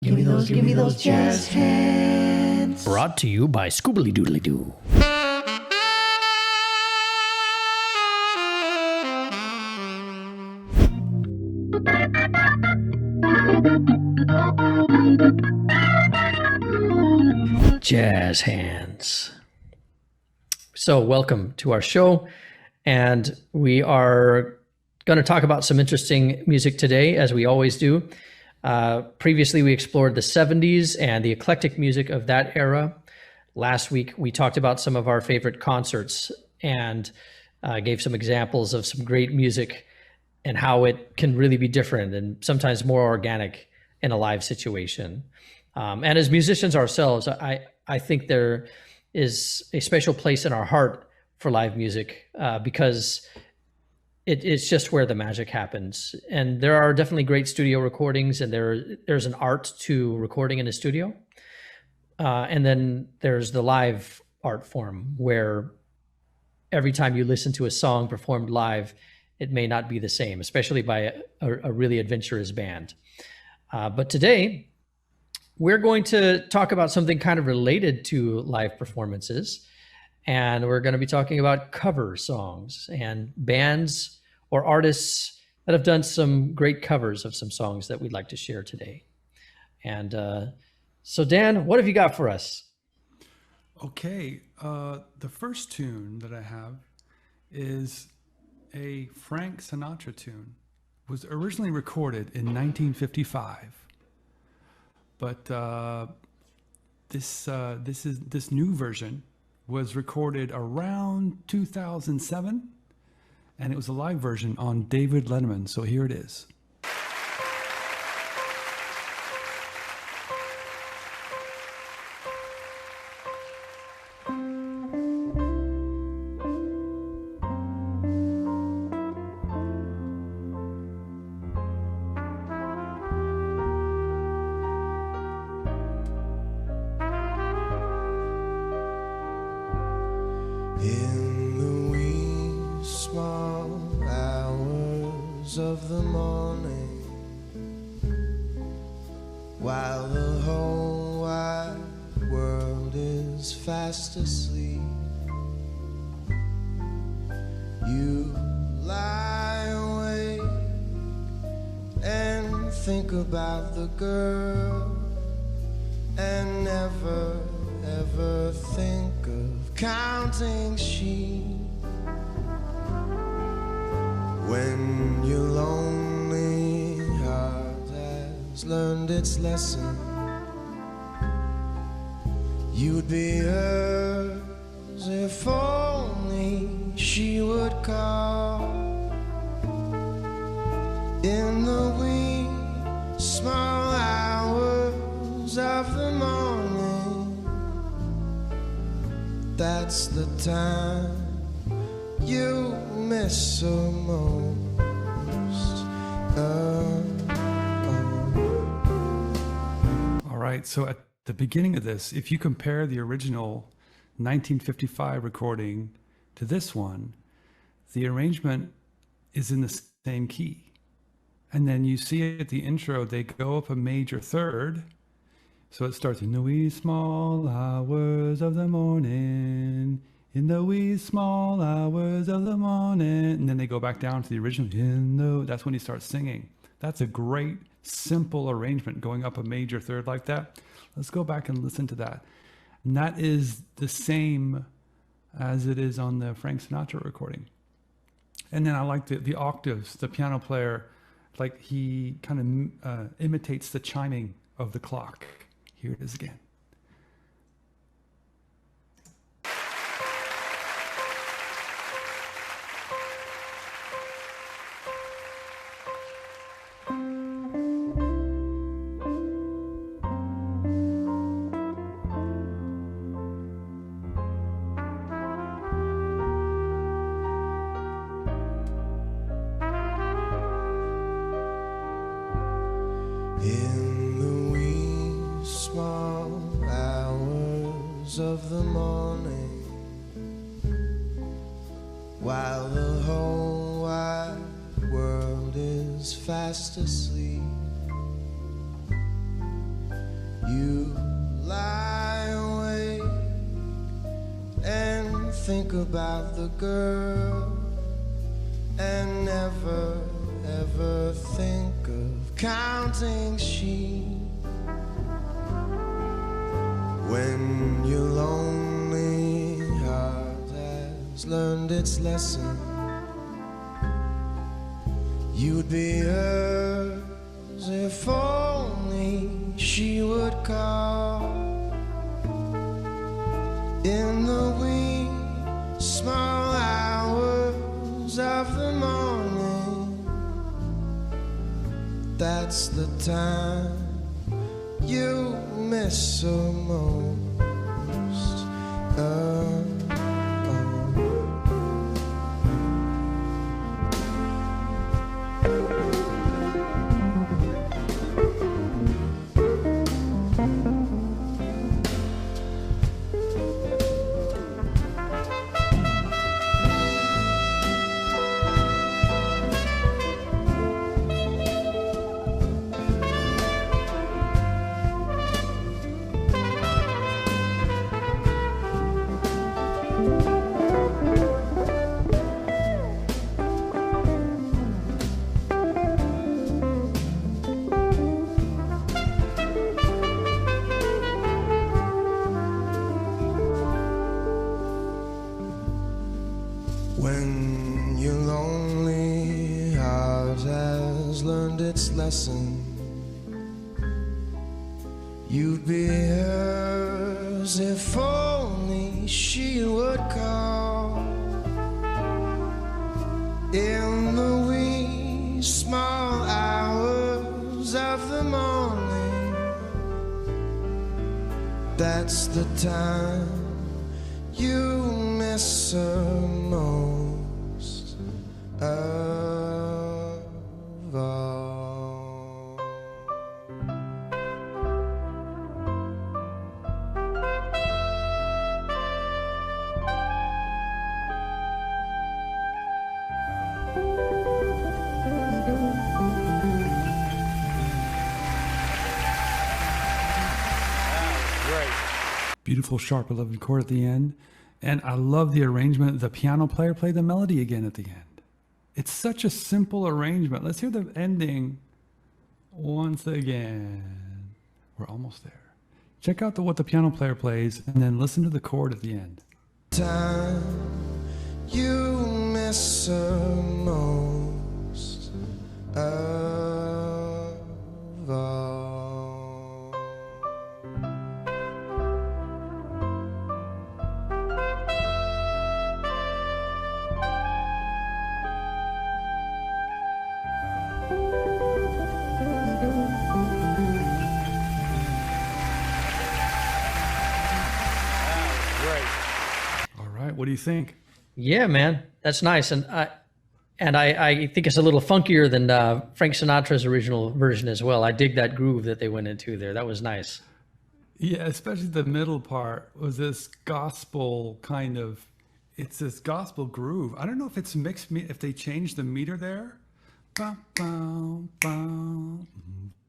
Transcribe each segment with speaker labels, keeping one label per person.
Speaker 1: Give me those jazz hands.
Speaker 2: Brought to you by Scoobly Doodly Doo. Jazz hands. So, welcome to our show, and we are going to talk about some interesting music today, as we always do. Previously, we explored the 70s and the eclectic music of that era. Last week, we talked about some of our favorite concerts and gave some examples of some great music and how it can really be different and sometimes more organic in a live situation. And as musicians ourselves, I think there is a special place in our heart for live music because it's just where the magic happens. And there are definitely great studio recordings, and there's an art to recording in a studio. And then there's the live art form, where every time you listen to a song performed live, it may not be the same, especially by a really adventurous band. But today, we're going to talk about something kind of related to live performances. And we're going to be talking about cover songs and bands or artists that have done some great covers of some songs that we'd like to share today. And so, Dan, what have you got for us?
Speaker 3: Okay, the first tune that I have is a Frank Sinatra tune. It was originally recorded in 1955, but this new version was recorded around 2007, and it was a live version on David Letterman. So here it is.
Speaker 4: In the wee small hours of the morning, while the whole wide world is fast asleep, you lie awake and think about the girl and never ever think of counting sheep. When your lonely heart has learned its lesson, you'd be hers if only she would call. In the wee small hours of the morning, that's the time you miss her most.
Speaker 3: All right, so at the beginning of this, if you compare the original 1955 recording to this one, the arrangement is in the same key. And then you see at the intro, they go up a major third. So it starts in the wee small hours of the morning, in the wee small hours of the morning. And then they go back down to the original, that's when he starts singing. That's a great, simple arrangement, going up a major third like that. Let's go back and listen to that. And that is the same as it is on the Frank Sinatra recording. And then I like the octaves, the piano player, like he kind of imitates the chiming of the clock. Here it is again.
Speaker 4: In the wee small hours of the morning, while the whole wide world is fast asleep, You lie awake and think about the girl and never ever think of counting sheep. When your lonely heart has learned its lesson, you'd be hers if only she would call. In the wee small hours of the morning, that's the time you miss her most. When your lonely heart has learned its lesson, you'd be hers if only she would call. In the wee small hours of the morning, that's the time you miss her most of all.
Speaker 3: Beautiful sharp 11 chord at the end. And I love the arrangement. The piano player played the melody again at the end. It's such a simple arrangement. Let's hear the ending once again. We're almost there. Check out what the piano player plays and then listen to the chord at the end.
Speaker 4: Time you miss her most of all.
Speaker 3: What do you think?
Speaker 2: Yeah, man, that's nice. And I think it's a little funkier than Frank Sinatra's original version as well. I dig that groove that they went into there. That was nice.
Speaker 3: Yeah, especially the middle part was this gospel kind of, it's this gospel groove. I don't know if it's mixed, if they changed the meter there. Bum, bum, bum,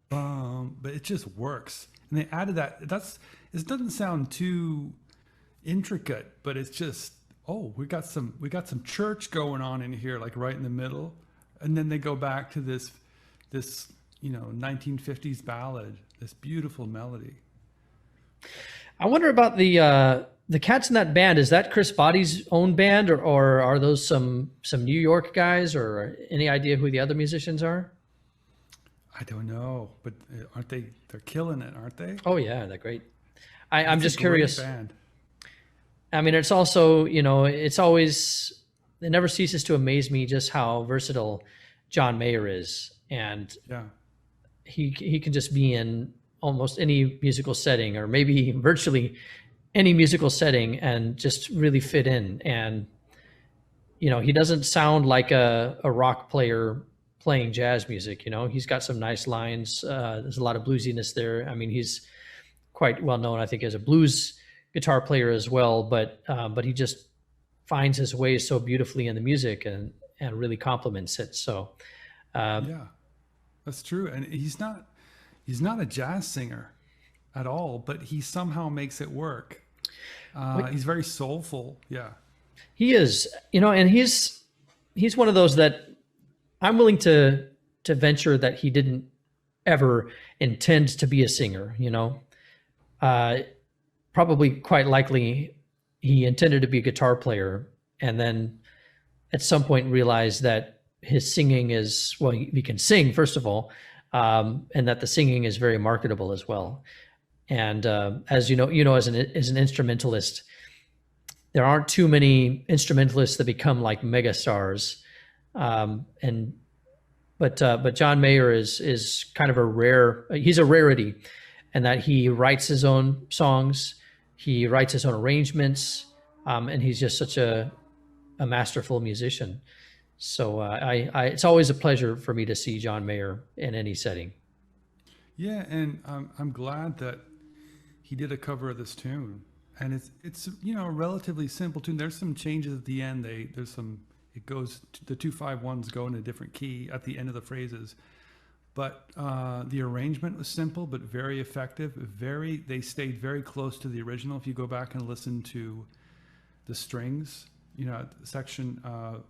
Speaker 3: bum, but it just works. And they added that. It doesn't sound too intricate, but it's just, oh, we got some church going on in here, like right in the middle. And then they go back to this 1950s ballad, this beautiful melody.
Speaker 2: I wonder about the cats in that band. Is that Chris Bottie's own band, or are those some New York guys, or any idea who the other musicians are?
Speaker 3: I don't know, but aren't they? They're killing it, aren't they?
Speaker 2: Oh yeah, they're great. I'm just curious.
Speaker 3: Band.
Speaker 2: I mean, it's also, it's always, it never ceases to amaze me just how versatile John Mayer is, and
Speaker 3: yeah,
Speaker 2: he can just be in almost any musical setting, or maybe virtually any musical setting, and just really fit in. And he doesn't sound like a rock player playing jazz music. He's got some nice lines. There's a lot of bluesiness there. I mean, he's quite well known, I think, as a blues guitar player as well, but he just finds his way so beautifully in the music and really complements it. So
Speaker 3: yeah, that's true. And he's not a jazz singer. at all, but he somehow makes it work. He's very soulful. Yeah.
Speaker 2: He is, and he's one of those that I'm willing to venture that he didn't ever intend to be a singer, probably quite likely he intended to be a guitar player, and then at some point realized that his singing is, well, he can sing, first of all, and that the singing is very marketable as well. And as you know, as an instrumentalist, there aren't too many instrumentalists that become like megastars. But John Mayer is kind of he's a rarity, and that he writes his own songs, he writes his own arrangements, and he's just such a masterful musician. So it's always a pleasure for me to see John Mayer in any setting.
Speaker 3: Yeah, and I'm glad that he did a cover of this tune, and it's a relatively simple tune. There's some changes at the end. It goes, the 2-5-1s go in a different key at the end of the phrases, but the arrangement was simple but very effective. They stayed very close to the original. If you go back and listen to the strings, section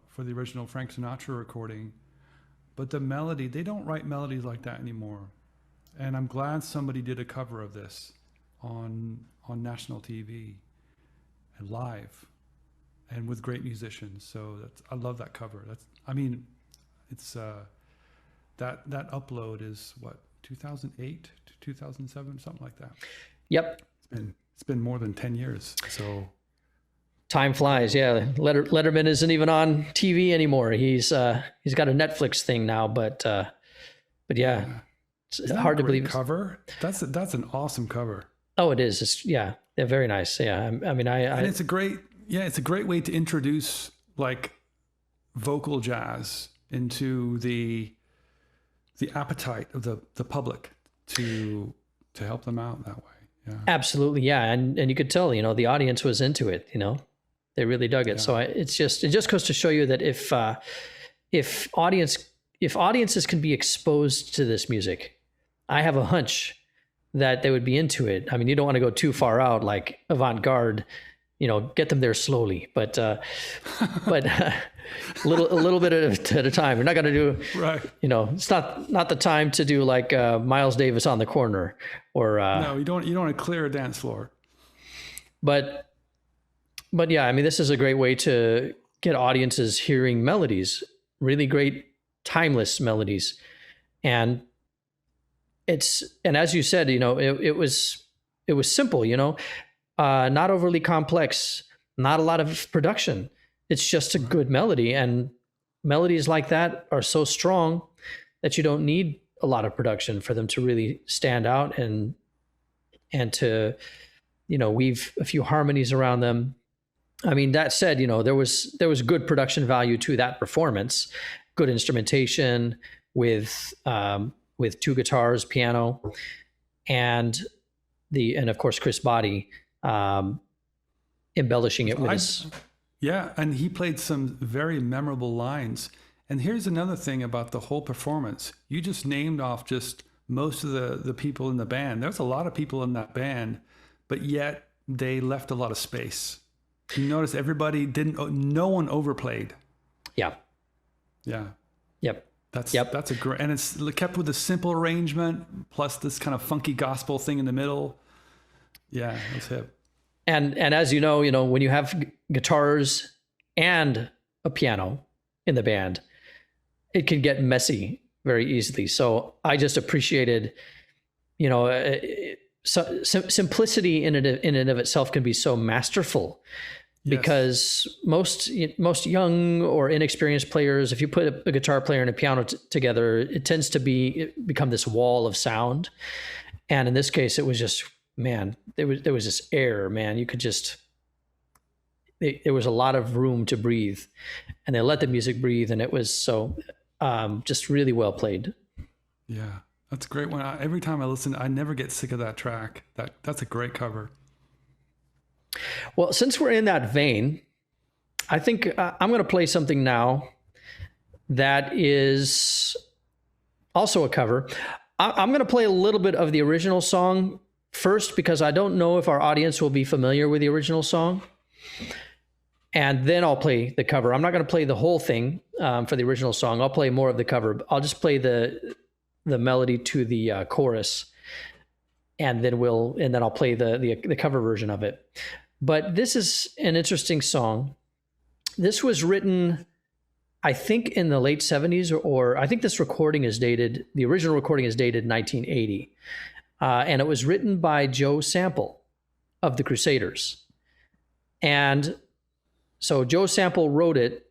Speaker 3: for the original Frank Sinatra recording, but the melody, they don't write melodies like that anymore. And I'm glad somebody did a cover of this on national TV and live, and with great musicians. So I love that cover. It's that upload is what, 2008 to 2007, something like that.
Speaker 2: Yep.
Speaker 3: It's been more than 10 years. So
Speaker 2: time flies. Yeah. Letterman isn't even on TV anymore. He's got a Netflix thing now, but yeah. It's hard to believe.
Speaker 3: Cover. That's an awesome cover.
Speaker 2: Oh, it is. They're very nice. Yeah. And
Speaker 3: it's a great way to introduce like vocal jazz into the appetite of the public to help them out that way. Yeah.
Speaker 2: Absolutely. Yeah. And you could tell, the audience was into it, they really dug it. Yeah. So it just goes to show you that if audiences can be exposed to this music, I have a hunch that they would be into it. I mean, you don't want to go too far out, like avant-garde, get them there slowly, but a little bit at a time. We're not going to do,
Speaker 3: right.
Speaker 2: It's not the time to do like Miles Davis on the corner or
Speaker 3: no, you don't want to clear a dance floor.
Speaker 2: But yeah, I mean, this is a great way to get audiences hearing melodies, really great, timeless melodies. And as you said, it was simple, not overly complex, not a lot of production. It's just a good melody, and melodies like that are so strong that you don't need a lot of production for them to really stand out and to, weave a few harmonies around them. I mean, that said, there was good production value to that performance, good instrumentation with two guitars, piano, and of course Chris Botti embellishing it with his.
Speaker 3: Yeah, and he played some very memorable lines. And here's another thing about the whole performance. You just named off just most of the people in the band. There's a lot of people in that band, but yet they left a lot of space. You notice no one overplayed.
Speaker 2: Yeah.
Speaker 3: Yeah.
Speaker 2: Yep.
Speaker 3: That's a great, and it's kept with a simple arrangement plus this kind of funky gospel thing in the middle. Yeah, it's hip.
Speaker 2: And as you know, when you have guitars and a piano in the band, it can get messy very easily. So I just appreciated, simplicity in and of itself can be so masterful. Yes. Because most young or inexperienced players, if you put a guitar player and a piano together, it tends to become this wall of sound. And in this case, it was just, man, there was this air, man. You could just, there was a lot of room to breathe, and they let the music breathe, and it was so just really well played.
Speaker 3: Yeah, that's a great one. Every time I listen, I never get sick of that track. That's a great cover.
Speaker 2: Well, since we're in that vein, I think I'm going to play something now that is also a cover. I'm going to play a little bit of the original song first because I don't know if our audience will be familiar with the original song. And then I'll play the cover. I'm not going to play the whole thing for the original song. I'll play more of the cover. I'll just play the melody to the chorus, and then I'll play the cover version of it. But this is an interesting song. This was written, I think, in the late 70s, or I think this recording is dated. The original recording is dated 1980, and it was written by Joe Sample of the Crusaders, and so Joe Sample wrote it,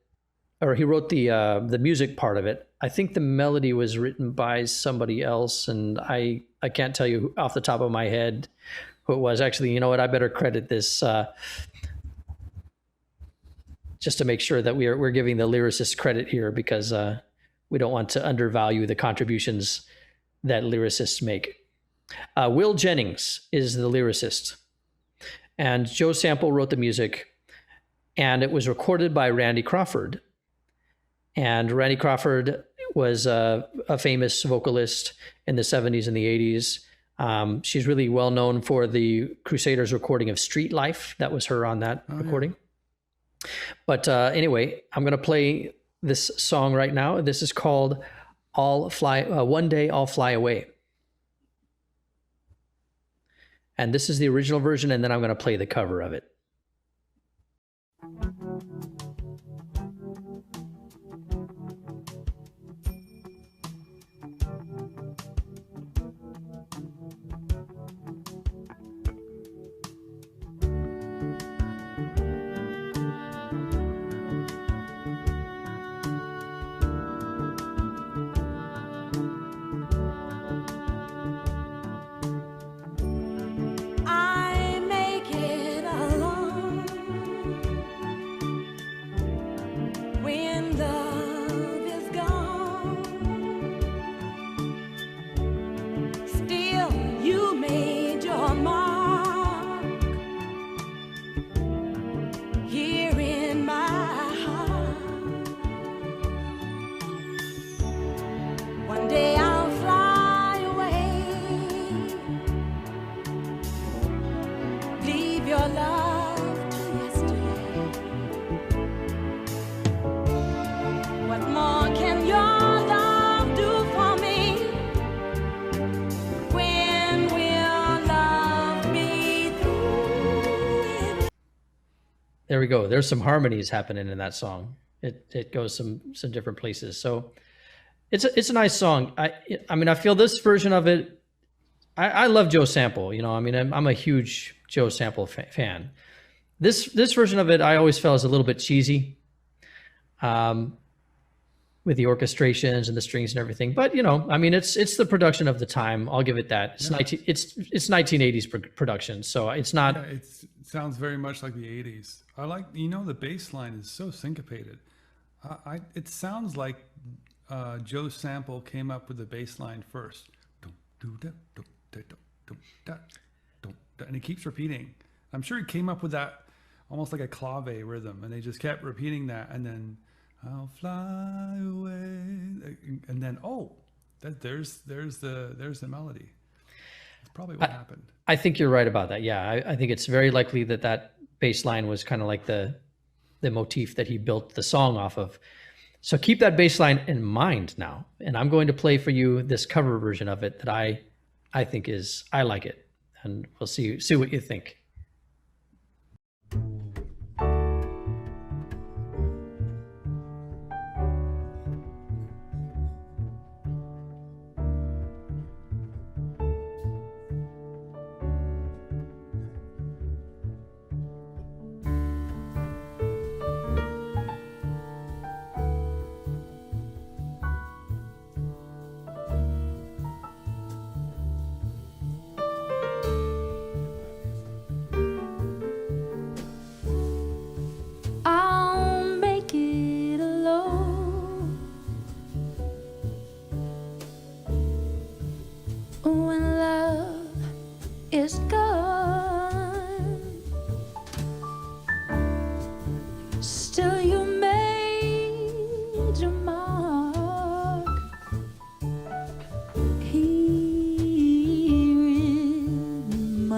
Speaker 2: or he wrote the music part of it. I think the melody was written by somebody else, and I can't tell you off the top of my head who it was. Actually, you know what? I better credit this just to make sure that we're giving the lyricist credit here, because we don't want to undervalue the contributions that lyricists make. Will Jennings is the lyricist, and Joe Sample wrote the music. And it was recorded by Randy Crawford. And Randy Crawford was a famous vocalist in the 70s and the 80s. She's really well known for the Crusaders recording of Street Life. That was her on that recording. Yeah. But anyway, I'm going to play this song right now. This is called One Day I'll Fly Away. And this is the original version, and then I'm going to play the cover of it. There we go. There's some harmonies happening in that song. It goes some different places. So it's a nice song. I mean, I feel this version of it. I love Joe Sample. You know, I mean, I'm a huge Joe Sample fan. This version of it, I always felt is a little bit cheesy, with the orchestrations and the strings and everything. But you know, I mean, it's the production of the time. I'll give it that. It's 1980s production, so it's not.
Speaker 3: Yeah, it sounds very much like the 80s. I like, you know, the bass line is so syncopated. It sounds like Joe Sample came up with the bass line first, and he keeps repeating. I'm sure he came up with that almost like a clave rhythm, and they just kept repeating that, and then I'll fly away, and then there's the melody. That's probably what happened.
Speaker 2: I think you're right about that. Yeah, I think it's very likely that bass line was kind of like the motif that he built the song off of. So keep that bass line in mind now, and I'm going to play for you this cover version of it that I think I like it, and we'll see what you think.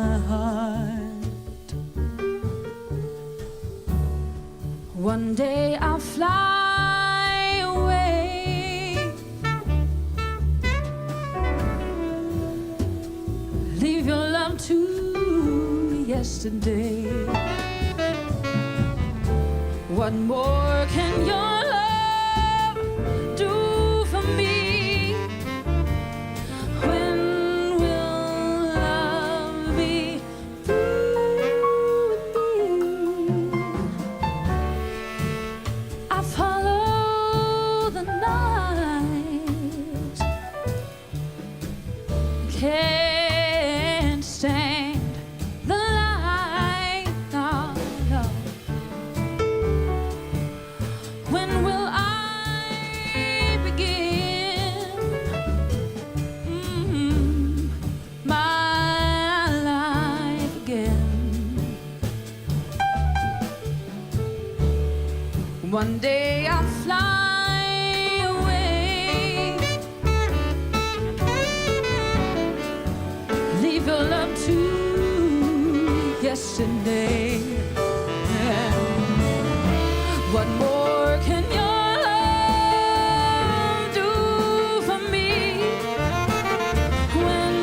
Speaker 5: my heart. One day I'll fly away, leave your love to yesterday. What more can your love do for me? When will love be through with me? I follow the night, can't stand the light, no, no. When will I begin my life again? One day I'll fly away, leave your love to yesterday. Yeah. What more can your love do for me? When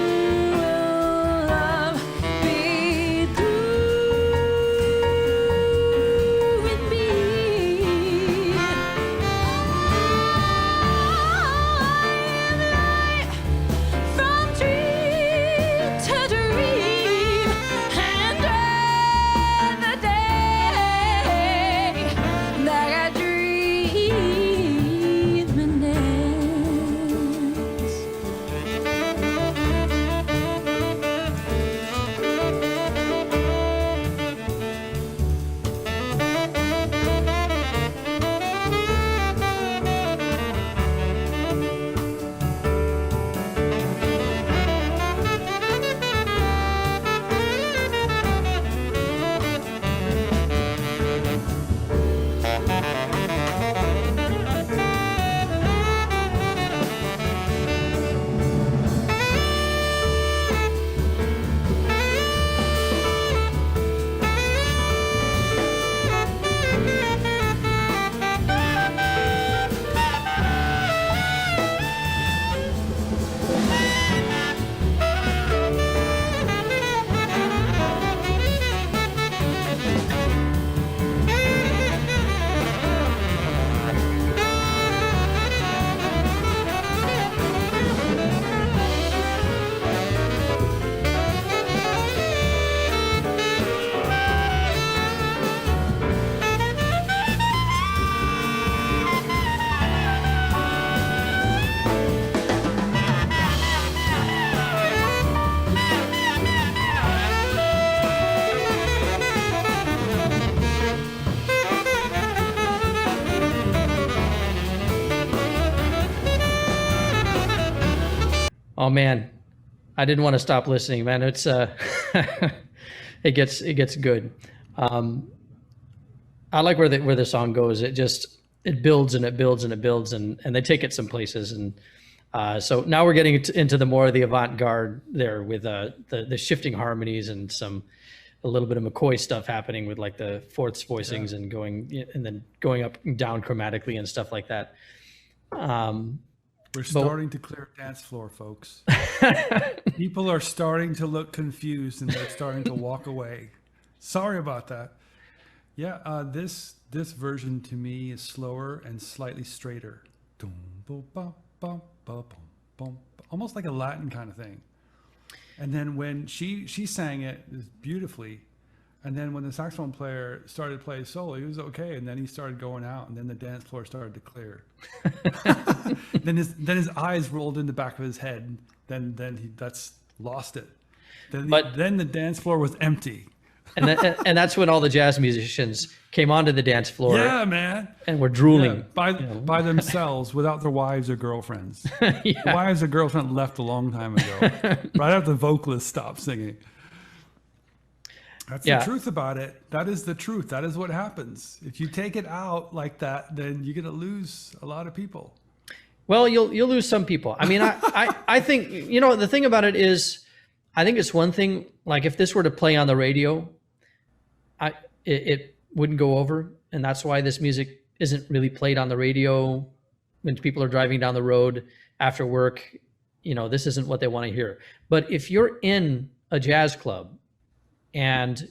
Speaker 5: will love be through with me? From dream to dream, and when the day that I dream ends.
Speaker 2: Oh man, I didn't want to stop listening, man. It's it gets good. I like where the song goes. It builds and it builds and it builds, and they take it some places. And so now we're getting into the more of the avant-garde there with the shifting harmonies and a little bit of McCoy stuff happening with like the fourths voicings and then going up and down chromatically and stuff like that.
Speaker 3: We're starting to clear a dance floor, folks. People are starting to look confused and they're starting to walk away. Sorry about that. Yeah, this version to me is slower and slightly straighter. Almost like a Latin kind of thing. And then when she sang it beautifully, and then when the saxophone player started to play solo, he was okay, and then he started going out, and then the dance floor started to clear. then his eyes rolled in the back of his head. Then he lost it. Then the dance floor was empty.
Speaker 2: and that's when all the jazz musicians came onto the dance floor.
Speaker 3: Yeah, man.
Speaker 2: And were drooling
Speaker 3: by themselves without their wives or girlfriends.
Speaker 2: Yeah.
Speaker 3: The wives or girlfriend left a long time ago. Right after the vocalist stopped singing. That's the truth about it. That is the truth. That is what happens. If you take it out like that, then you're going to lose a lot of people.
Speaker 2: Well, you'll lose some people. I mean, I think, the thing about it is I think it's one thing, like if this were to play on the radio, it wouldn't go over. And that's why this music isn't really played on the radio when people are driving down the road after work. You know, this isn't what they want to hear. But if you're in a jazz club and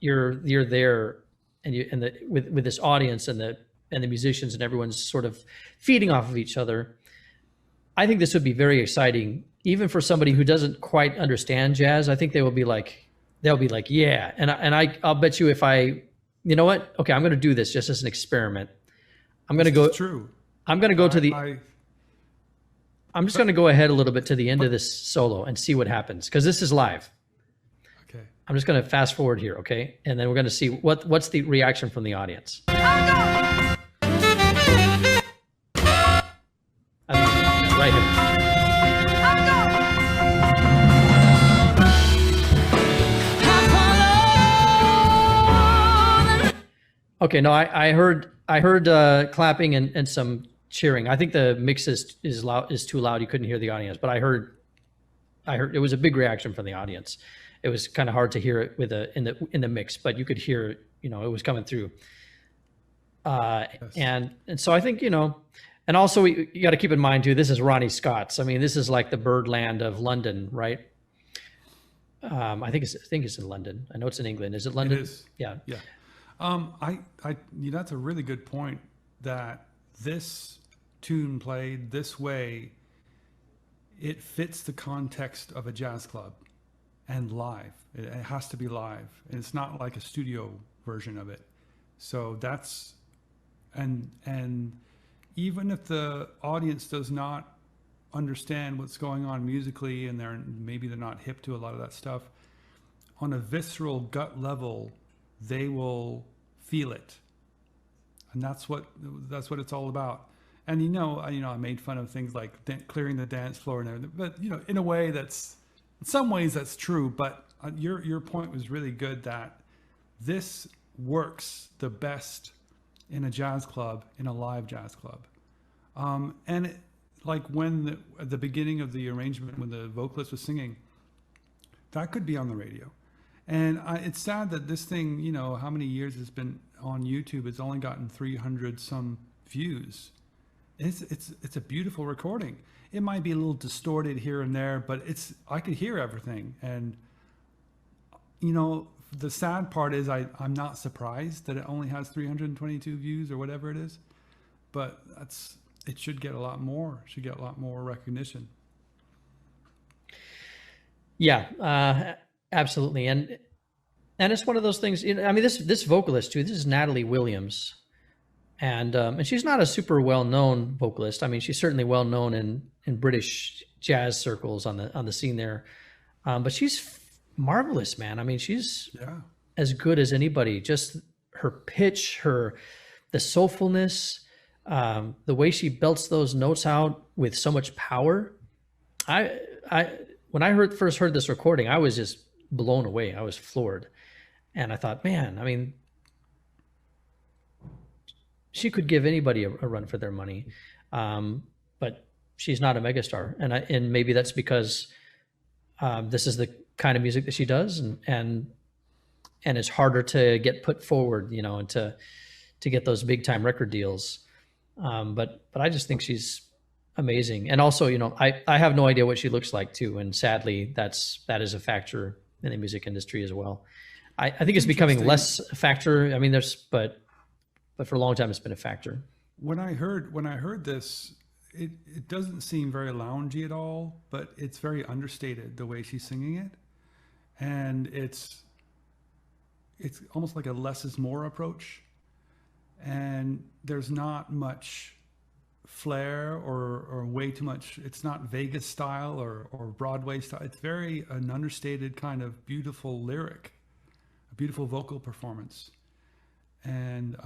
Speaker 2: you're there and with this audience and the musicians and everyone's sort of feeding off of each other, I think this would be very exciting, even for somebody who doesn't quite understand jazz. I think they'll be like, yeah. And I'll bet you if you know what? Okay, I'm going to do this just as an experiment. I'm going to go.
Speaker 3: True.
Speaker 2: I'm going to go I'm just going to go ahead a little bit to the end of this solo and see what happens, because this is live.
Speaker 3: Okay.
Speaker 2: I'm just going to fast forward here, okay? And then we're going to see what's the reaction from the audience. I mean, right here. Okay, no, I heard clapping and some cheering. I think the mix is too loud. You couldn't hear the audience, but I heard it was a big reaction from the audience. It was kind of hard to hear it in the mix, but you could hear, it was coming through. Yes. And so I think, and also you got to keep in mind too, this is Ronnie Scott's. I mean, this is like the Birdland of London, right? I think it's in London. I know it's in England. Is it London?
Speaker 3: It is.
Speaker 2: Yeah.
Speaker 3: Yeah. That's a really good point, that this tune played this way, it fits the context of a jazz club and live. It has to be live. And it's not like a studio version of it. So that's, and even if the audience does not understand what's going on musically, and maybe they're not hip to a lot of that stuff, on a visceral gut level, they will feel it. And that's what it's all about. And I made fun of things like clearing the dance floor and everything, but in a way in some ways that's true. But your point was really good, that this works the best in a jazz club, in a live jazz club. And like at the beginning of the arrangement, when the vocalist was singing, that could be on the radio. And it's sad that this thing, how many years it's been on YouTube, it's only gotten 300 some views. It's a beautiful recording. It might be a little distorted here and there, but I could hear everything. And the sad part is I'm not surprised that it only has 322 views or whatever it is, but it should get a lot more. Should get a lot more recognition.
Speaker 2: Yeah. Absolutely. And it's one of those things, I mean, this vocalist too, this is Natalie Williams. And she's not a super well-known vocalist. I mean, she's certainly well-known in British jazz circles on the scene there. But she's marvelous, man. I mean, she's as good as anybody. Just her pitch, the soulfulness, the way she belts those notes out with so much power. When I first heard this recording, I was just blown away. I was floored. And I thought, man, I mean, she could give anybody a run for their money. But she's not a megastar. And maybe that's because this is the kind of music that she does, and it's harder to get put forward, and to get those big time record deals. But I just think she's amazing. And also, I have no idea what she looks like too. And sadly, that is a factor in the music industry as well. I think it's becoming less a factor. I mean, but for a long time, it's been a factor.
Speaker 3: When I heard this, it doesn't seem very loungy at all, but it's very understated the way she's singing it. And it's almost like a less is more approach. And there's not much flair or way too much. It's not Vegas style or Broadway style. It's very an understated kind of beautiful lyric, a beautiful vocal performance. And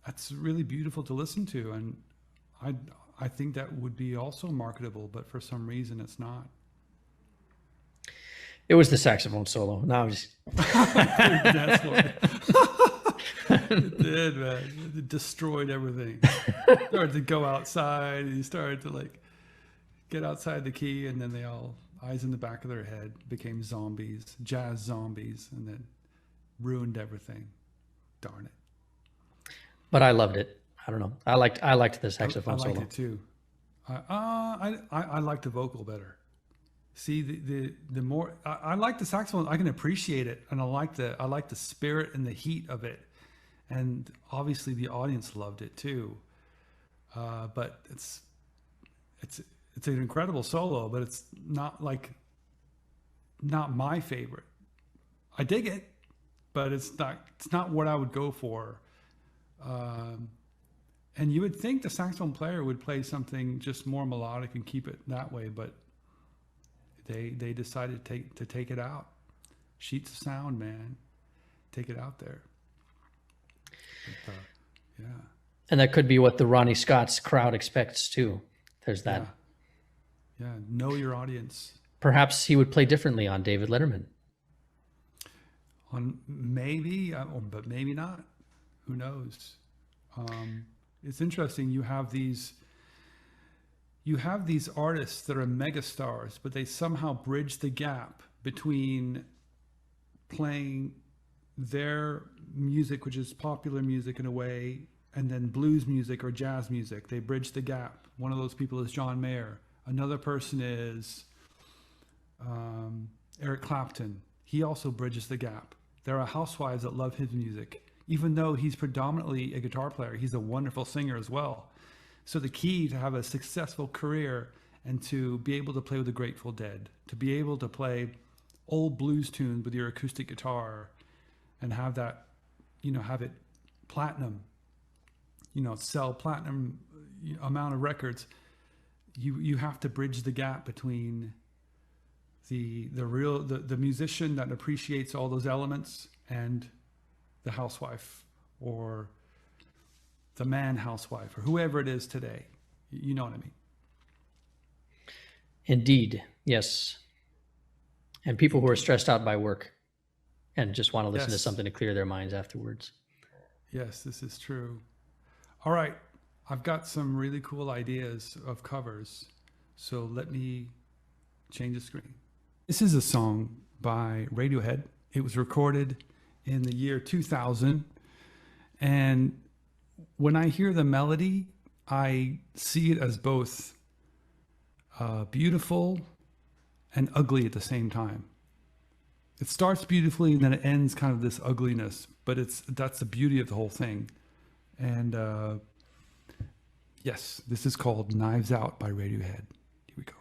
Speaker 3: that's really beautiful to listen to. And I think that would be also marketable, but for some reason it's not.
Speaker 2: It was the saxophone solo. No, I'm just...
Speaker 3: It did, man. It destroyed everything. Started to go outside. And he started to get outside the key, and then eyes in the back of their head, became zombies, jazz zombies, and then ruined everything. Darn it.
Speaker 2: But I loved it. I don't know. I liked the saxophone
Speaker 3: I liked
Speaker 2: solo.
Speaker 3: it too. I like the vocal better. See, the more I like the saxophone, I can appreciate it, and I like the spirit and the heat of it, and obviously the audience loved it too. But it's an incredible solo, but it's not my favorite. I dig it, but it's not what I would go for. And you would think the saxophone player would play something just more melodic and keep it that way, but they decided to take it out. Sheets of sound, man. Take it out there. But, yeah.
Speaker 2: And that could be what the Ronnie Scott's crowd expects too. There's that.
Speaker 3: Yeah. Know your audience.
Speaker 2: Perhaps he would play differently on David Letterman.
Speaker 3: On maybe, but maybe not. Who knows? It's interesting. You have these artists that are megastars, but they somehow bridge the gap between playing their music, which is popular music in a way, and then blues music or jazz music. They bridge the gap. One of those people is John Mayer. Another person is Eric Clapton. He also bridges the gap. There are housewives that love his music. Even though he's predominantly a guitar player, he's a wonderful singer as well. So the key to have a successful career and to be able to play with the Grateful Dead, to be able to play old blues tunes with your acoustic guitar and have that, have it platinum, sell platinum amount of records, you have to bridge the gap between the musician that appreciates all those elements and the housewife or the man housewife or whoever it is today. You know what I mean?
Speaker 2: Indeed. Yes. And people who are stressed out by work and just want to listen to something to clear their minds afterwards.
Speaker 3: Yes, this is true. All right. I've got some really cool ideas of covers. So let me change the screen. This is a song by Radiohead. It was recorded in the year 2000. And when I hear the melody, I see it as both beautiful and ugly at the same time. It starts beautifully and then it ends kind of this ugliness, but that's the beauty of the whole thing. And yes, this is called Knives Out by Radiohead. Here we go.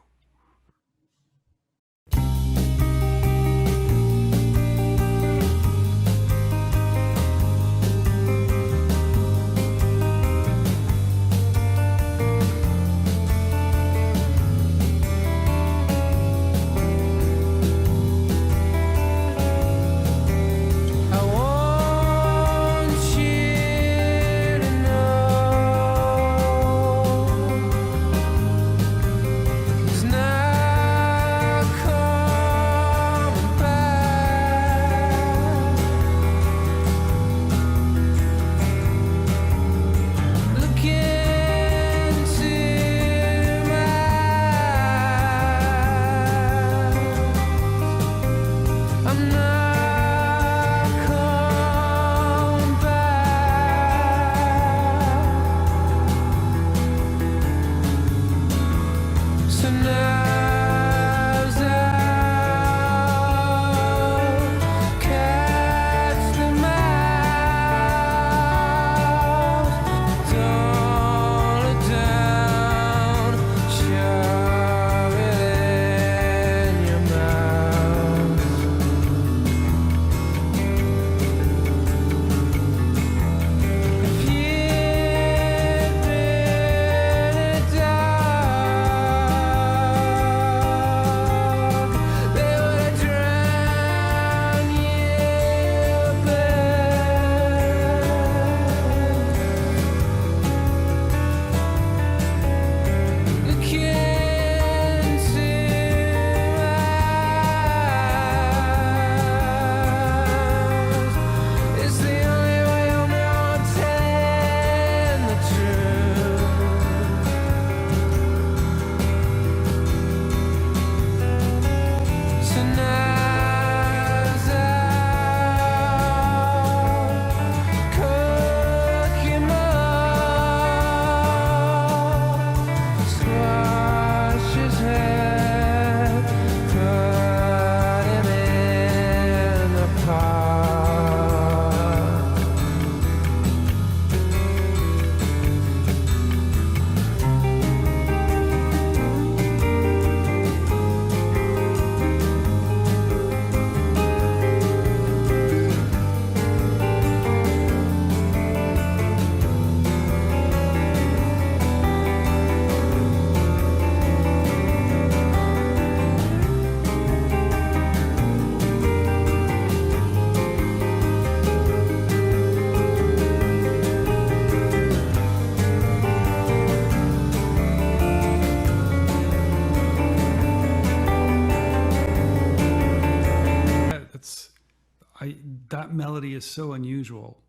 Speaker 3: that melody is so unusual.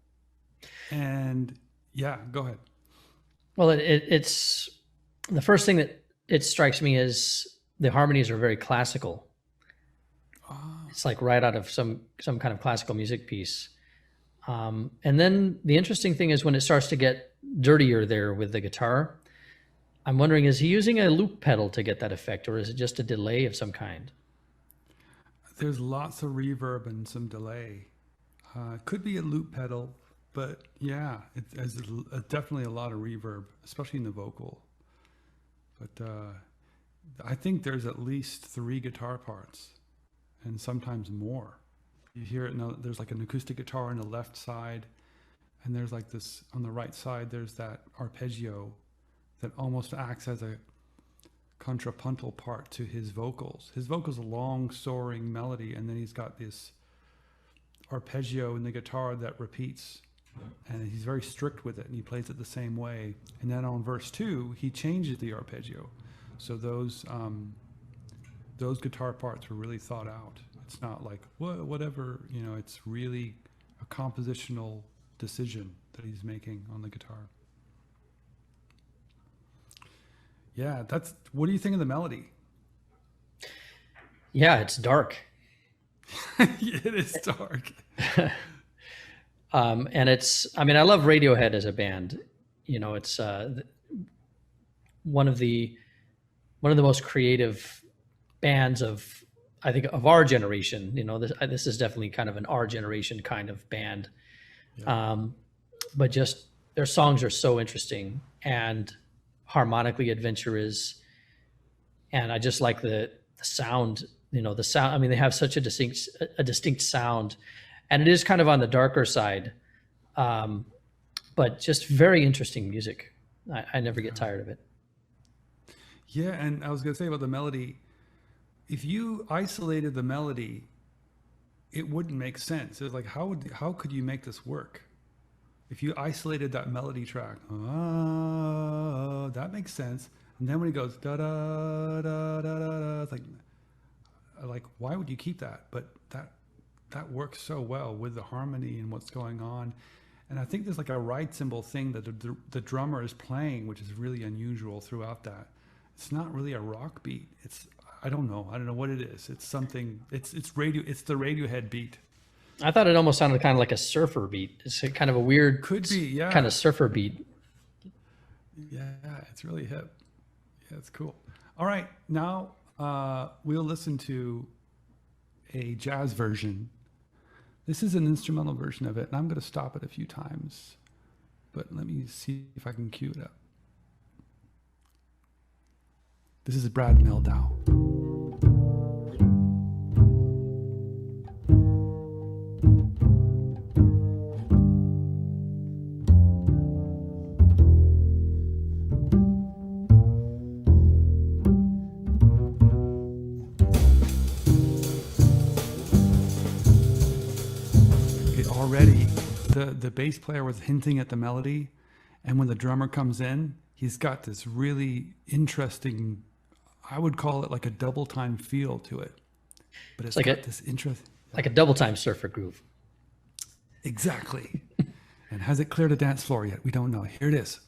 Speaker 3: And yeah, go ahead.
Speaker 2: Well, it's the first thing that it strikes me is the harmonies are very classical. It's like right out of some kind of classical music piece. And then the interesting thing is when it starts to get dirtier there with the guitar, I'm wondering, is he using a loop pedal to get that effect, or is it just a delay of some kind?
Speaker 3: There's lots of reverb and some delay. It could be a loop pedal, but yeah, it has definitely a lot of reverb, especially in the vocal. But I think there's at least 3 guitar parts, and sometimes more. You hear it now, there's like an acoustic guitar on the left side, and there's like this on the right side, there's that arpeggio that almost acts as a contrapuntal part to his vocals. His vocals a long soaring melody, and then he's got this arpeggio in the guitar that repeats, and he's very strict with it, and he plays it the same way. And then on verse 2, he changes the arpeggio. So those guitar parts were really thought out. It's not like whatever, it's really a compositional decision that he's making on the guitar. Yeah, what do you think of the melody?
Speaker 2: Yeah, it's dark.
Speaker 3: It is dark.
Speaker 2: And I love Radiohead as a band. It's one of the most creative bands I think of our generation. This is definitely kind of an our generation kind of band. Yeah. But just their songs are so interesting and harmonically adventurous, and I just like the sound. The sound. They have such a distinct sound, and it is kind of on the darker side, but just very interesting music. I never get tired of it.
Speaker 3: Yeah, and I was going to say about the melody, if you isolated the melody, it wouldn't make sense. It's like, how could you make this work? If you isolated that melody track, that makes sense. And then when he goes da da da da da, it's like why would you keep that? But that works so well with the harmony and what's going on. And I think there's like a right cymbal thing that the drummer is playing, which is really unusual throughout that. It's not really a rock beat. I don't know what it is. It's something. It's the Radiohead beat.
Speaker 2: I thought it almost sounded kind of like a surfer beat. It's kind of a weird,
Speaker 3: could be, yeah,
Speaker 2: kind of surfer beat.
Speaker 3: Yeah, it's really hip. Yeah, it's cool. All right, now we'll listen to a jazz version. This is an instrumental version of it, and I'm going to stop it a few times, but let me see if I can cue it up. This is Brad Mehldau. Already, the bass player was hinting at the melody, and when the drummer comes in, he's got this really interesting, I would call it like a double time feel to it, but it's like got this interest,
Speaker 2: like a double time surfer groove.
Speaker 3: Exactly. And has it cleared a dance floor yet? We don't know. Here it is.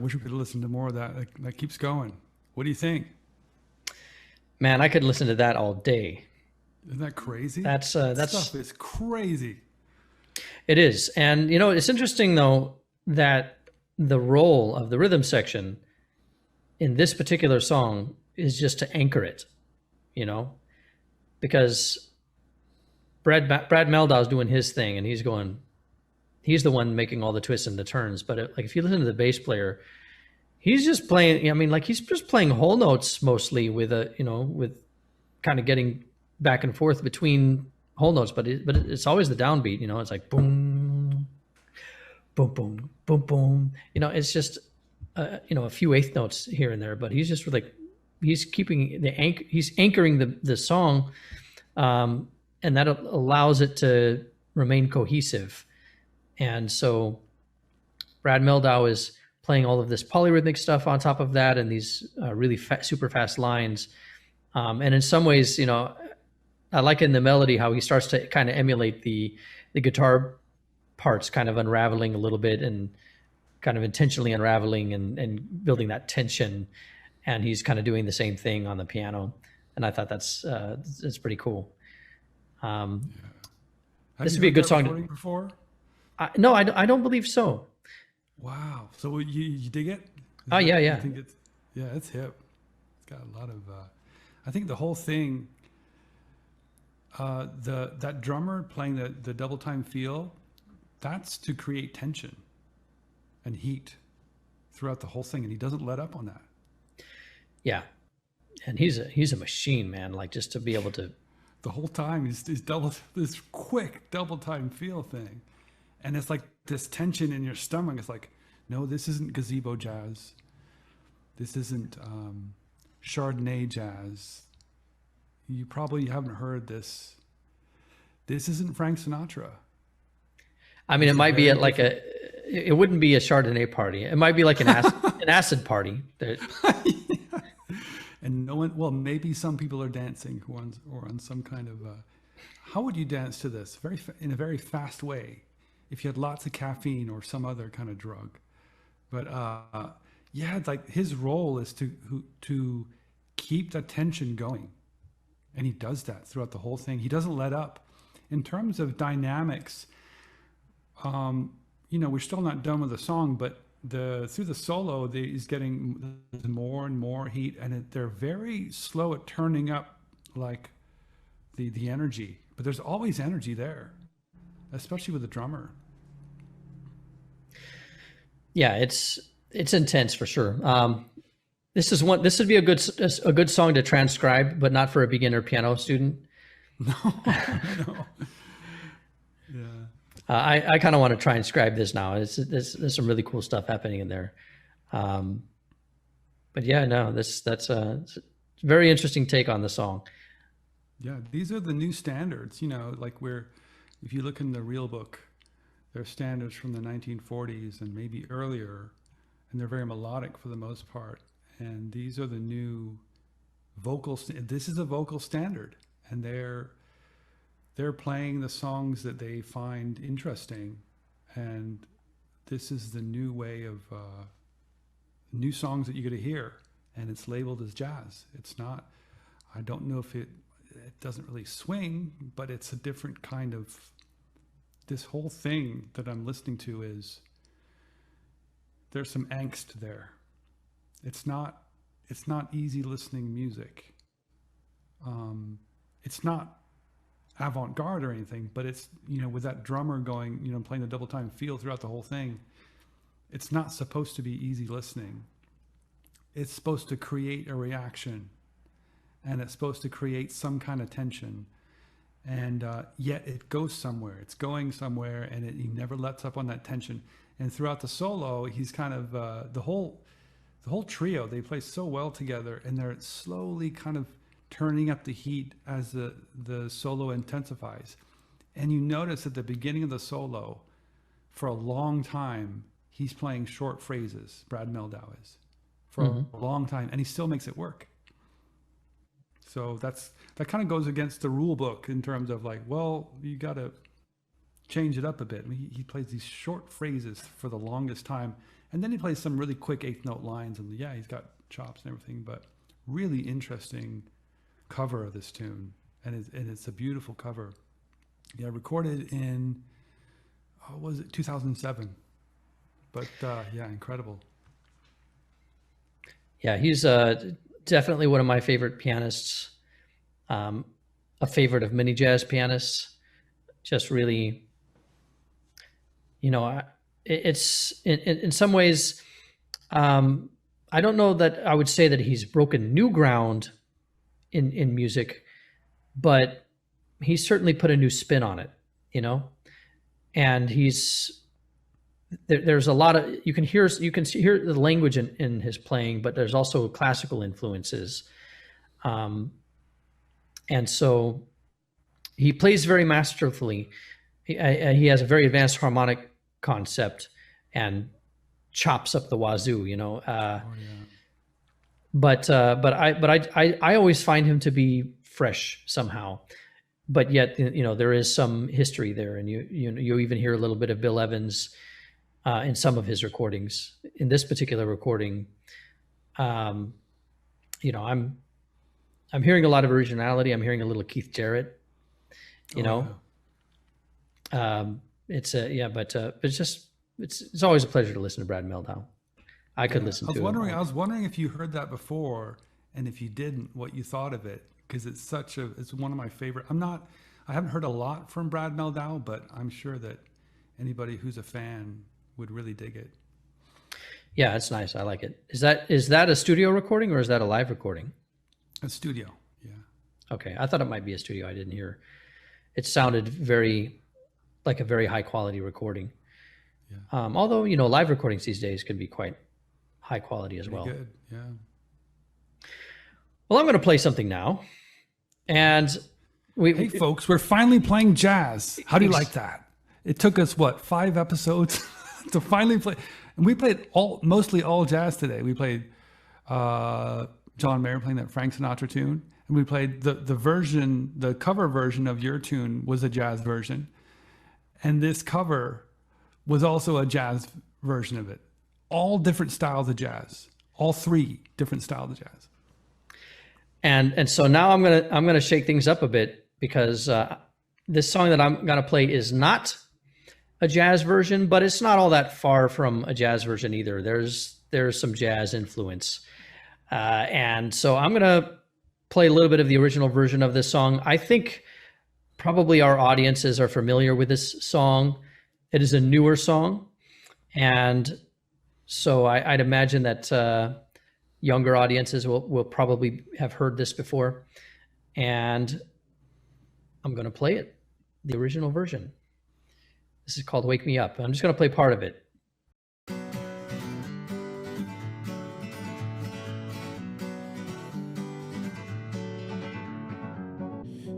Speaker 3: wish we could listen to more of that. That keeps going. What do you think?
Speaker 2: Man, I could listen to that all day.
Speaker 3: Isn't that crazy?
Speaker 2: That's
Speaker 3: Stuff is crazy.
Speaker 2: It is. And you know, it's interesting though that the role of the rhythm section in this particular song is just to anchor it, you know, because Brad Meldau's doing his thing and he's the one making all the twists and the turns. But like if you listen to the bass player, he's just playing, I mean, like he's just playing whole notes mostly with with kind of getting back and forth between whole notes, but it's always the downbeat, you know, it's like boom, boom, boom, boom, boom. You know, it's just, a few eighth notes here and there, but he's just like, he's keeping he's anchoring the song, and that allows it to remain cohesive. And so Brad Meldau is playing all of this polyrhythmic stuff on top of that, and these really super fast lines. And in some ways, you know, I like in the melody how he starts to kind of emulate the guitar parts kind of unraveling a little bit and kind of intentionally unraveling and building that tension. And he's kind of doing the same thing on the piano. And I thought that's pretty cool. This would be a good song to
Speaker 3: before.
Speaker 2: No, I don't believe so.
Speaker 3: Wow. So you dig it?
Speaker 2: Oh, yeah.
Speaker 3: I think it's hip. It's got a lot of, I think the whole thing, that drummer playing the double time feel, that's to create tension and heat throughout the whole thing. And he doesn't let up on that.
Speaker 2: Yeah. And he's a machine, man. Like just to be able to,
Speaker 3: the whole time he's this quick double time feel thing. And it's like this tension in your stomach. It's like, no, this isn't gazebo jazz. This isn't Chardonnay jazz. You probably haven't heard this. This isn't Frank Sinatra.
Speaker 2: I mean, it might be it wouldn't be a Chardonnay party. It might be like an acid party.
Speaker 3: Yeah. And no one, well, maybe some people are dancing or on some kind of, how would you dance to this? In a very fast way, if you had lots of caffeine or some other kind of drug. But like his role is to keep the tension going. And he does that throughout the whole thing. He doesn't let up. In terms of dynamics, we're still not done with the song, but through the solo, he's getting more and more heat, and they're very slow at turning up, like the energy. But there's always energy there, especially with the drummer. Yeah,
Speaker 2: it's intense for sure. This would be a good song to transcribe, but not for a beginner piano student.
Speaker 3: No. Yeah.
Speaker 2: I kind of want to transcribe this now. There's some really cool stuff happening in there. But yeah, no, that's a very interesting take on the song.
Speaker 3: Yeah, these are the new standards, like if you look in the real book, they're standards from the 1940s and maybe earlier, and they're very melodic for the most part. And these are the new vocals. This is a vocal standard, and they're playing the songs that they find interesting. And this is the new way of new songs that you're going to hear. And it's labeled as jazz. It's not, I don't know if it doesn't really swing, but it's a different kind of, this whole thing that I'm listening to there's some angst there. It's not easy listening music. It's not avant-garde or anything, but it's, with that drummer going, playing the double time feel throughout the whole thing, it's not supposed to be easy listening. It's supposed to create a reaction, and it's supposed to create some kind of tension, and yet it goes somewhere. It's going somewhere, and he never lets up on that tension. And throughout the solo, he's kind of the whole trio, they play so well together, and they're slowly kind of turning up the heat as the solo intensifies. And you notice at the beginning of the solo, for a long time, he's playing short phrases, Brad Meldau is, for a long time, and he still makes it work. So that kind of goes against the rule book in terms of like, well, you gotta change it up a bit. I mean, he plays these short phrases for the longest time, and then he plays some really quick eighth note lines, and yeah, he's got chops and everything, but really interesting cover of this tune, and it's a beautiful cover. Yeah, recorded in, what was it, 2007, but yeah, incredible.
Speaker 2: Yeah, he's definitely one of my favorite pianists, a favorite of many jazz pianists. Just really, you know, it's in some ways, I don't know that I would say that he's broken new ground in music, but he's certainly put a new spin on it, you know, and there's a lot of, you can hear the language in his playing, but there's also classical influences. And so he plays very masterfully. He has a very advanced harmonic concept and chops up the wazoo, you know. But I always find him to be fresh somehow. But yet, you know, there is some history there, and you even hear a little bit of Bill Evans in some of his recordings. In this particular recording, you know, I'm hearing a lot of originality. I'm hearing a little Keith Jarrett, you know. Yeah. It's always a pleasure to listen to Brad Mehldau. I could listen to it.
Speaker 3: I was wondering if you heard that before, and if you didn't, what you thought of it, because it's one of my favorite. I haven't heard a lot from Brad Mehldau, but I'm sure that anybody who's a fan would really dig it.
Speaker 2: Yeah, it's nice. I like it. Is that a studio recording or is that a live recording?
Speaker 3: A studio, yeah.
Speaker 2: Okay, I thought it might be a studio. I didn't hear. It sounded like a very high quality recording. Yeah. Although, you know, live recordings these days can be quite high quality as well.
Speaker 3: Good, yeah.
Speaker 2: Well, I'm going to play something now, and
Speaker 3: hey folks, we're finally playing jazz. How do you like that? It took us 5 episodes to finally play, and we played mostly all jazz today. We played John Mayer playing that Frank Sinatra tune, and we played the cover version of your tune was a jazz version, and this cover was also a jazz version of it. All different styles of jazz, all 3 different styles of jazz.
Speaker 2: And so now I'm gonna shake things up a bit, because this song that I'm gonna play is not a jazz version, but it's not all that far from a jazz version either. There's some jazz influence, and so I'm gonna play a little bit of the original version of this song. I think probably our audiences are familiar with this song. It is a newer song, and so I'd imagine that younger audiences will probably have heard this before, and I'm going to play it, the original version. This is called Wake Me Up. I'm just going to play part of it.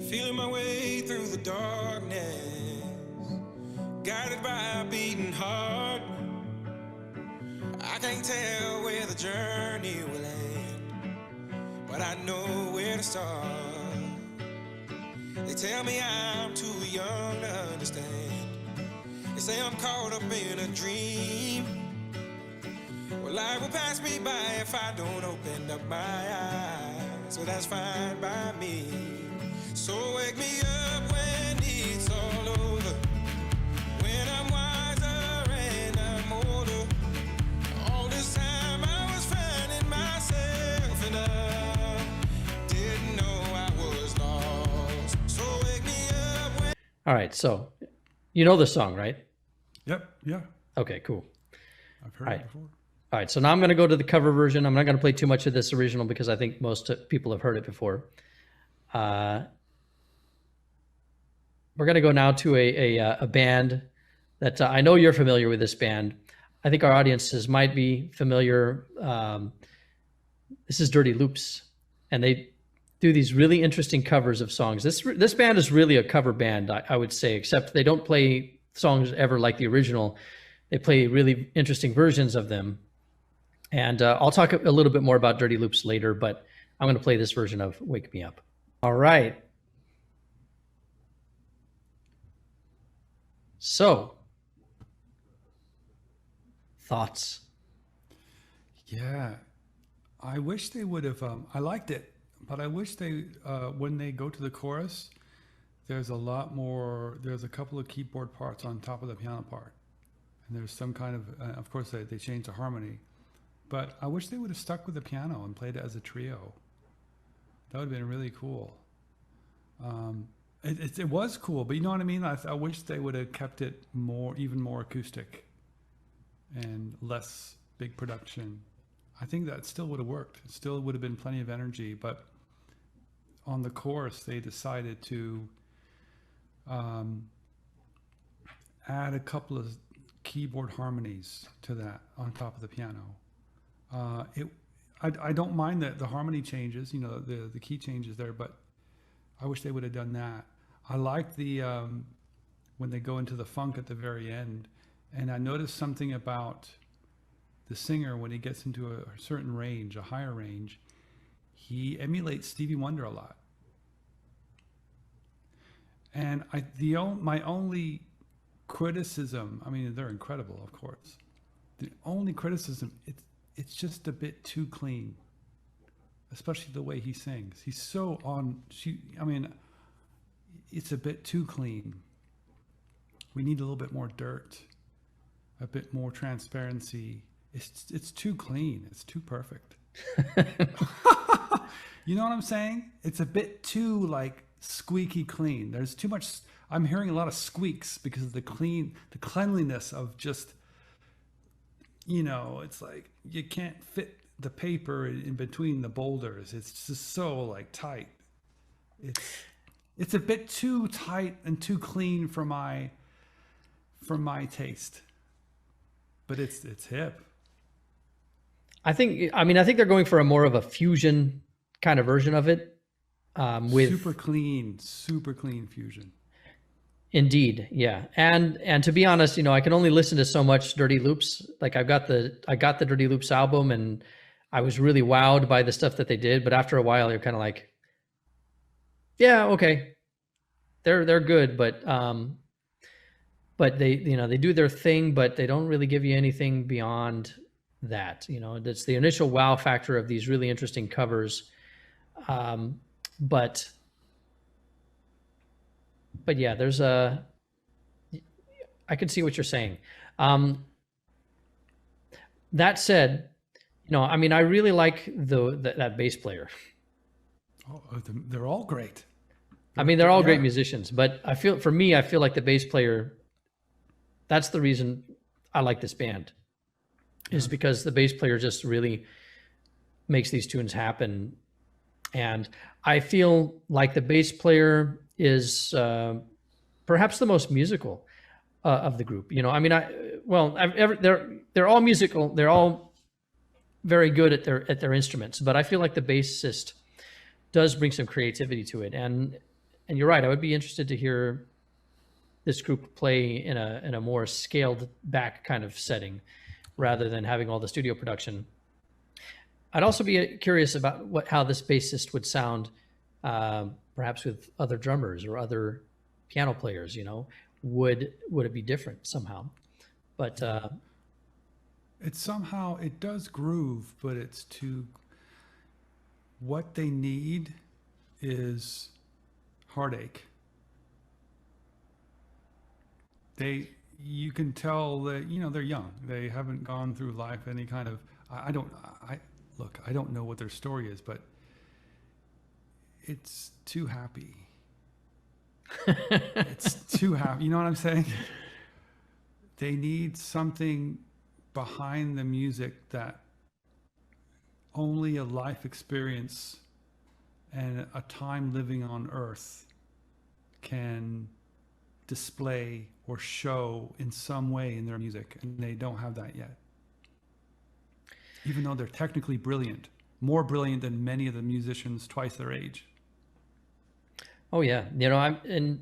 Speaker 6: Feeling my way through the darkness, guided by a beating heart. I can't tell where the journey will end, but I know where to start. They tell me I'm too young to understand. They say I'm caught up in a dream. Well, life will pass me by if I don't open up my eyes, so that's fine by me. So wake me up when it's all over, when I'm wiser and I'm older. All this time I was finding myself, and I didn't know I was lost. So wake me up when...
Speaker 2: All right, so you know the song, right?
Speaker 3: Yep, yeah.
Speaker 2: Okay, cool.
Speaker 3: I've heard it before.
Speaker 2: All right, so now I'm going to go to the cover version. I'm not going to play too much of this original because I think most people have heard it before. We're going to go now to a band that I know you're familiar with this band. I think our audiences might be familiar. This is Dirty Loops, and they do these really interesting covers of songs. This band is really a cover band, I would say, except they don't play songs ever like the original. They play really interesting versions of them. And I'll talk a little bit more about Dirty Loops later, but I'm going to play this version of Wake Me Up. All right. So, thoughts?
Speaker 3: Yeah, I wish they would have. I liked it, but I wish they, when they go to the chorus, there's a lot more. There's a couple of keyboard parts on top of the piano part, and there's some kind of course, they changed the harmony, but I wish they would have stuck with the piano and played it as a trio. That would have been really cool. It was cool, but you know what I mean? I wish they would have kept it even more acoustic and less big production. I think that still would have worked. It still would have been plenty of energy, but on the chorus, they decided to add a couple of keyboard harmonies to that on top of the piano. I don't mind that the harmony changes, the key changes there, but I wish they would have done that. I like the when they go into the funk at the very end, and I noticed something about the singer when he gets into a certain range, a higher range, he emulates Stevie Wonder a lot. And my only criticism, I mean, they're incredible, of course. The only criticism, it's just a bit too clean, especially the way he sings. He's so it's a bit too clean. We need a little bit more dirt, a bit more transparency. It's too clean. It's too perfect. You know what I'm saying? It's a bit too like squeaky clean. There's too much. I'm hearing a lot of squeaks because of the cleanliness of just, it's like you can't fit the paper in between the boulders. It's just so like tight. It's a bit too tight and too clean for my taste. But it's hip.
Speaker 2: I think they're going for a more of a fusion kind of version of it. With
Speaker 3: super clean fusion.
Speaker 2: Indeed, yeah. And to be honest, I can only listen to so much Dirty Loops. Like I got the Dirty Loops album, and I was really wowed by the stuff that they did. But after a while, you're kind of like, yeah, okay, they're good, but they they do their thing, but they don't really give you anything beyond that. That's the initial wow factor of these really interesting covers. But yeah, I can see what you're saying. That said, I really like that bass player.
Speaker 3: Oh, they're all great.
Speaker 2: They're all great musicians, but I feel like the bass player, that's the reason I like this band, is because the bass player just really makes these tunes happen. And I feel like the bass player is perhaps the most musical of the group. They're all musical. They're all very good at their instruments, but I feel like the bassist does bring some creativity to it. And you're right. I would be interested to hear this group play in a more scaled back kind of setting, rather than having all the studio production. I'd also be curious about how this bassist would sound, perhaps with other drummers or other piano players. Would it be different somehow? But
Speaker 3: it does groove, but it's too. What they need is heartache. You can tell that they're young. They haven't gone through life any kind of. I don't know what their story is, but it's too happy. It's too happy. You know what I'm saying? They need something behind the music that only a life experience and a time living on Earth can display or show in some way in their music, and they don't have that yet. Even though they're technically brilliant, more brilliant than many of the musicians twice their age.
Speaker 2: Oh yeah, and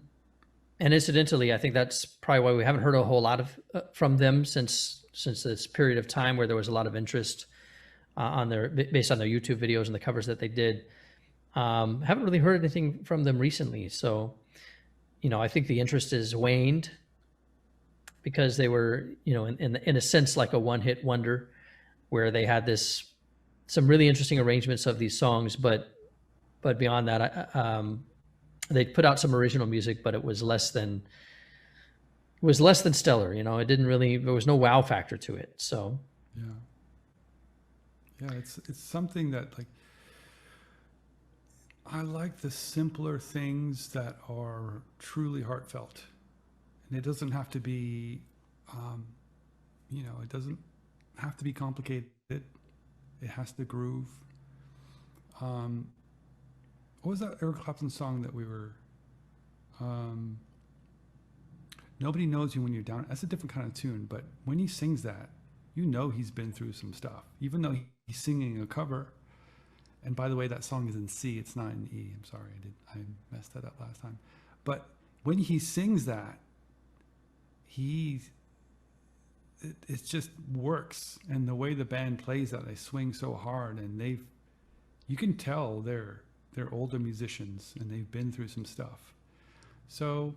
Speaker 2: incidentally, I think that's probably why we haven't heard a whole lot of from them since this period of time where there was a lot of interest based on their YouTube videos and the covers that they did. Haven't really heard anything from them recently, so I think the interest has waned, because they were, you know, in a sense like a one-hit wonder, where they had some really interesting arrangements of these songs, but beyond that, they put out some original music, but it was less than stellar. You know, there was no wow factor to it. So
Speaker 3: yeah, it's something that, like, I like the simpler things that are truly heartfelt, and it doesn't have to be, you know, it doesn't have to be complicated. It has to groove. What was that Eric Clapton song that we were, Nobody Knows You When You're Down? That's a different kind of tune, but when he sings that, you know he's been through some stuff, even though he's singing a cover. And by the way, that song is in C, it's not in E. I'm sorry, I messed that up last time. But when he sings that, it just works. And the way the band plays that, they swing so hard, and you can tell they're older musicians and they've been through some stuff. So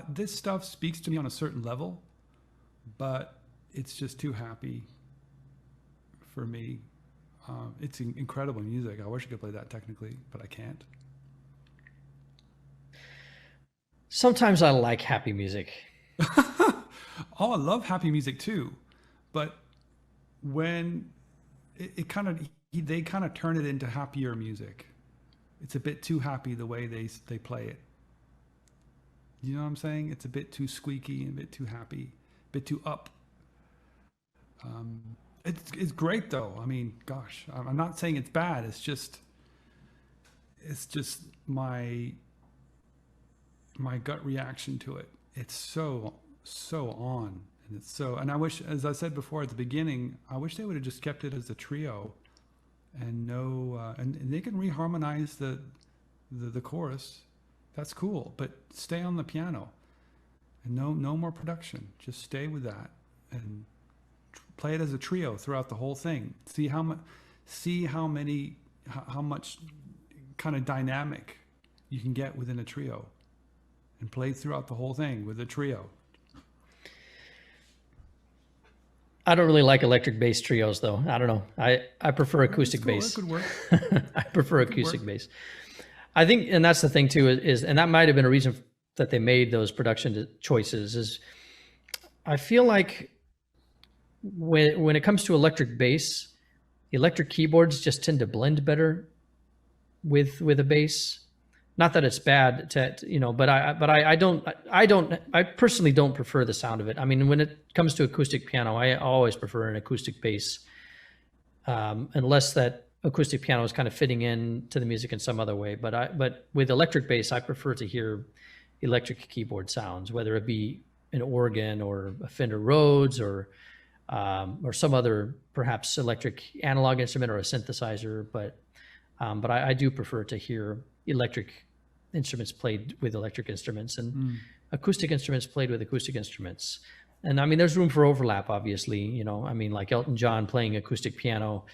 Speaker 3: this stuff speaks to me on a certain level, but it's just too happy for me. It's incredible music. I wish I could play that technically, but I can't.
Speaker 2: Sometimes I like happy music.
Speaker 3: Oh, I love happy music too, but when they kind of turn it into happier music, it's a bit too happy the way they play it. You know what I'm saying? It's a bit too squeaky and a bit too happy, a bit too up. It's great though. I mean, gosh, I'm not saying it's bad. It's just my gut reaction to it. It's so on, and I wish, as I said before at the beginning, I wish they would have just kept it as a trio, and and they can reharmonize the chorus. That's cool, but stay on the piano, and no more production. Just stay with that and play it as a trio throughout the whole thing. See how much kind of dynamic you can get within a trio, and play throughout the whole thing with a trio.
Speaker 2: I don't really like electric bass trios though. I don't know. I prefer acoustic bass.
Speaker 3: That could work.
Speaker 2: I prefer acoustic bass. I think, and that's the thing too, is and that might have been a reason that they made those production choices, is I feel like when it comes to electric bass, electric keyboards just tend to blend better with a bass. Not that it's bad but I personally don't prefer the sound of it. I mean, when it comes to acoustic piano, I always prefer an acoustic bass, unless that acoustic piano is kind of fitting in to the music in some other way. But with electric bass, I prefer to hear electric keyboard sounds, whether it be an organ or a Fender Rhodes or some other perhaps electric analog instrument or a synthesizer. But I do prefer to hear electric instruments played with electric instruments and acoustic instruments played with acoustic instruments. And I mean, there's room for overlap, obviously. You know, I mean, like Elton John playing acoustic piano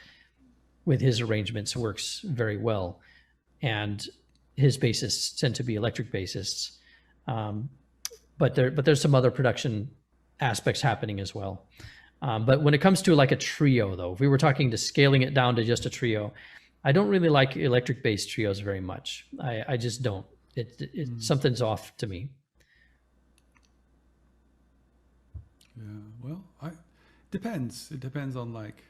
Speaker 2: with his arrangements works very well, and his bassists tend to be electric bassists. But there's some other production aspects happening as well. But when it comes to like a trio, though, if we were talking to scaling it down to just a trio, I don't really like electric bass trios very much. I just don't. Something's off to me.
Speaker 3: Yeah, well, depends. It depends on like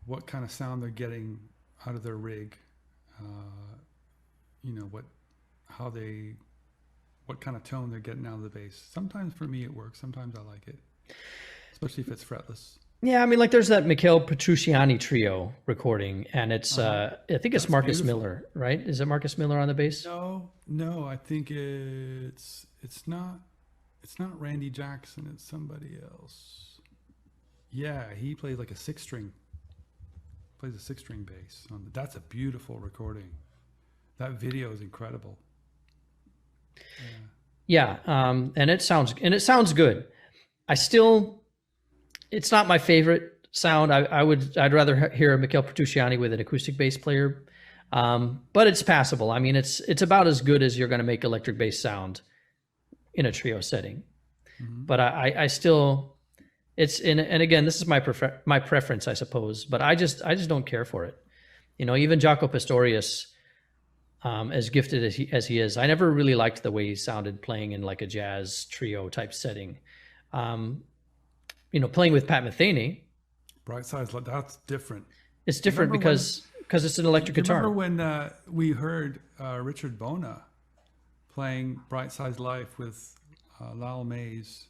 Speaker 3: what kind of sound they're getting out of their rig. You know, what kind of tone they're getting out of the bass. Sometimes for me it works. Sometimes I like it, especially if it's fretless.
Speaker 2: Yeah, I mean, like there's that Mikhail Petrucciani trio recording, and it's I think it's Marcus
Speaker 3: beautiful.
Speaker 2: Miller, right? Is it Marcus Miller on the bass?
Speaker 3: No, I think it's not Randy Jackson, it's somebody else. Yeah, he plays like a six-string bass on that's a beautiful recording. That video is incredible.
Speaker 2: Yeah, and it sounds good. It's not my favorite sound. I'd rather hear a Mikhail Petrucciani with an acoustic bass player, but it's passable. I mean, it's about as good as you're going to make electric bass sound in a trio setting. but I still, and again, this is my preference, I suppose, but I just don't care for it. You know, even Jaco Pastorius, as gifted as he is, I never really liked the way he sounded playing in like a jazz trio type setting. You know, playing with Pat Metheny,
Speaker 3: Bright Sides, that's different.
Speaker 2: it's different because it's an electric guitar.
Speaker 3: Remember when we heard Richard Bona playing Bright Sides Life with Lyle Mays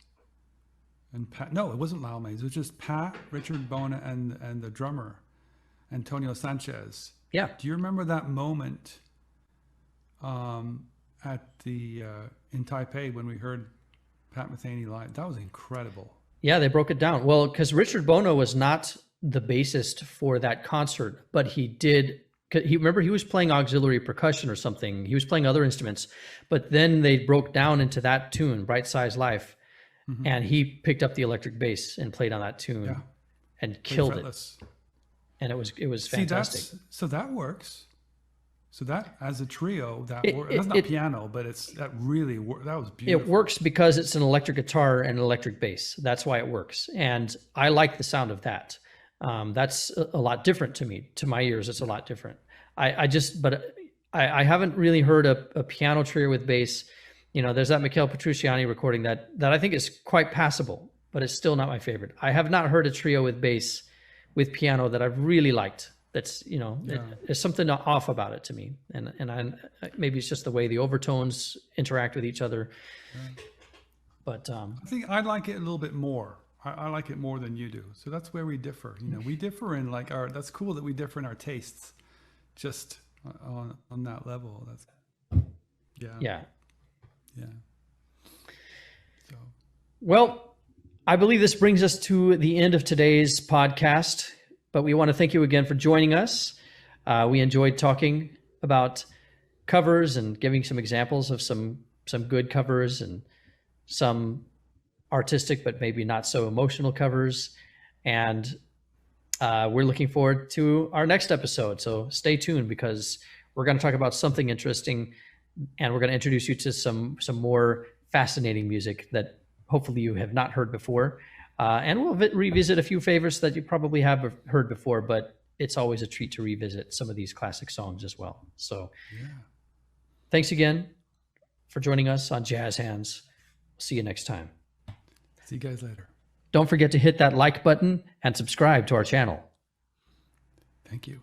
Speaker 3: and Pat? No, it wasn't Lyle Mays. It was just Pat, Richard Bona, and the drummer, Antonio Sanchez.
Speaker 2: Yeah.
Speaker 3: Do you remember that moment at the in Taipei when we heard Pat Metheny live? That was incredible.
Speaker 2: Yeah, they broke it down. Well, because Richard Bono was not the bassist for that concert, but he remember he was playing auxiliary percussion or something. He was playing other instruments, but then they broke down into that tune, Bright Size Life, and he picked up the electric bass and played on that tune and killed it. And it was fantastic.
Speaker 3: So that works. So that as a trio, that's not piano, but that was beautiful.
Speaker 2: It works because it's an electric guitar and an electric bass. That's why it works. And I like the sound of that. That's a lot different to me. To my ears, it's a lot different. I haven't really heard a piano trio with bass. You know, there's that Michele Petrucciani recording that I think is quite passable, but it's still not my favorite. I have not heard a trio with bass with piano that I've really liked. That's, you know, there's something off about it to me. And maybe it's just the way the overtones interact with each other. Right. But
Speaker 3: I think I like it a little bit more. I like it more than you do. So that's where we differ. You know, we differ in like that's cool that we differ in our tastes just on that level. Yeah. So,
Speaker 2: well, I believe this brings us to the end of today's podcast. But we want to thank you again for joining us. We enjoyed talking about covers and giving some examples of some good covers and some artistic but maybe not so emotional covers. And we're looking forward to our next episode. So stay tuned because we're going to talk about something interesting and we're going to introduce you to some more fascinating music that hopefully you have not heard before. And we'll revisit a few favorites that you probably have heard before, but it's always a treat to revisit some of these classic songs as well. So thanks again for joining us on Jazz Hands. See you next time.
Speaker 3: See you guys later.
Speaker 2: Don't forget to hit that like button and subscribe to our channel.
Speaker 3: Thank you.